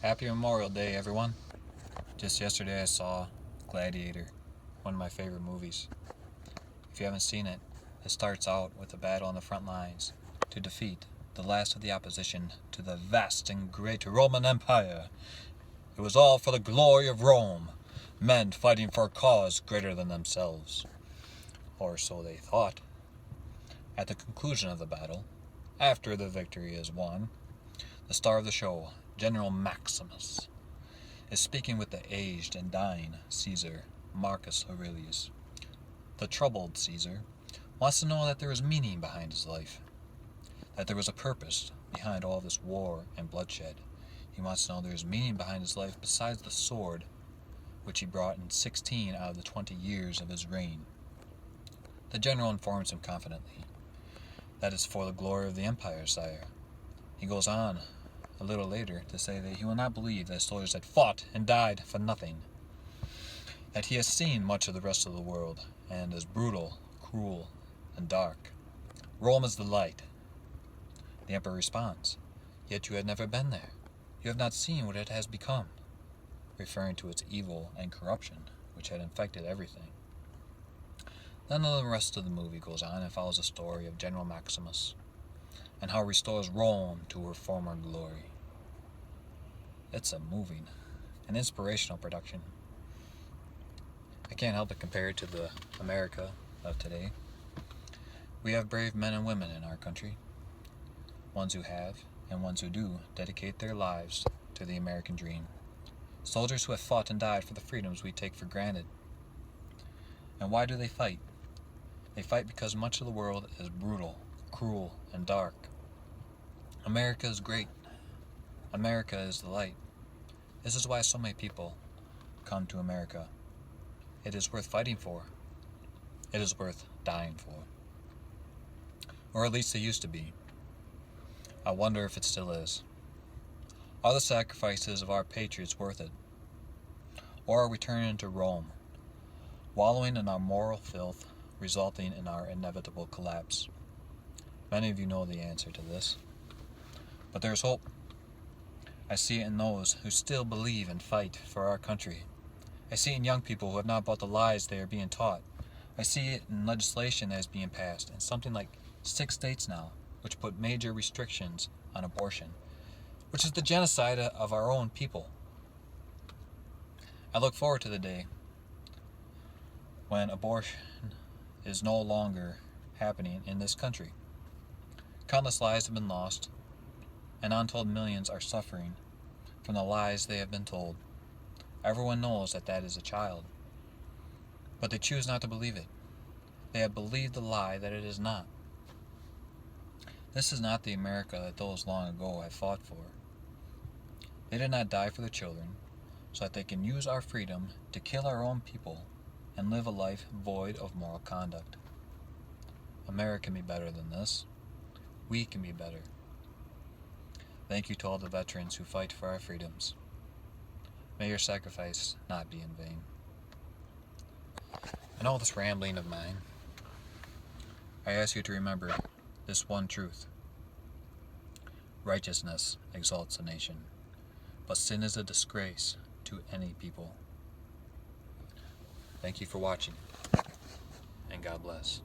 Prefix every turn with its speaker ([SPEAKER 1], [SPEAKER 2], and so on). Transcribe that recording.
[SPEAKER 1] Happy Memorial Day, everyone. Just yesterday I saw Gladiator, one of my favorite movies. If you haven't seen it, it starts out with a battle on the front lines to defeat the last of the opposition to the vast and great Roman Empire. It was all for the glory of Rome, men fighting for a cause greater than themselves. Or so they thought. At the conclusion of the battle, after the victory is won, the star of the show, General Maximus, is speaking with the aged and dying Caesar, Marcus Aurelius. The troubled Caesar wants to know that there is meaning behind his life, that there was a purpose behind all this war and bloodshed. He wants to know there is meaning behind his life besides the sword, which he brought in 16 out of the 20 years of his reign. The general informs him confidently, that is for the glory of the empire, sire. He goes on a little later to say that he will not believe that soldiers had fought and died for nothing, that he has seen much of the rest of the world, and is brutal, cruel, and dark. Rome is the light. The emperor responds, "Yet you had never been there. You have not seen what it has become," referring to its evil and corruption, which had infected everything. Then the rest of the movie goes on and follows the story of General Maximus, and how it restores Rome to her former glory. It's a moving, an inspirational production. I can't help but compare it to the America of today. We have brave men and women in our country, ones who have, and ones who do, dedicate their lives to the American dream. Soldiers who have fought and died for the freedoms we take for granted. And why do they fight? They fight because much of the world is brutal, cruel, and dark. America is great. America is the light. This is why so many people come to America. It is worth fighting for. It is worth dying for. Or at least it used to be. I wonder if it still is. Are the sacrifices of our patriots worth it? Or are we turning to Rome, wallowing in our moral filth, resulting in our inevitable collapse? Many of you know the answer to this. But there is hope. I see it in those who still believe and fight for our country. I see it in young people who have not bought the lies they are being taught. I see it in legislation that is being passed in something like 6 states now, which put major restrictions on abortion, which is the genocide of our own people. I look forward to the day when abortion is no longer happening in this country. Countless lives have been lost, and untold millions are suffering from the lies they have been told. Everyone knows that that is a child, but they choose not to believe it. They have believed the lie that it is not. This is not the America that those long ago have fought for. They did not die for the children, so that they can use our freedom to kill our own people and live a life void of moral conduct. America can be better than this. We can be better. Thank you to all the veterans who fight for our freedoms. May your sacrifice not be in vain. In all this rambling of mine, I ask you to remember this one truth. Righteousness exalts a nation, but sin is a disgrace to any people. Thank you for watching, and God bless.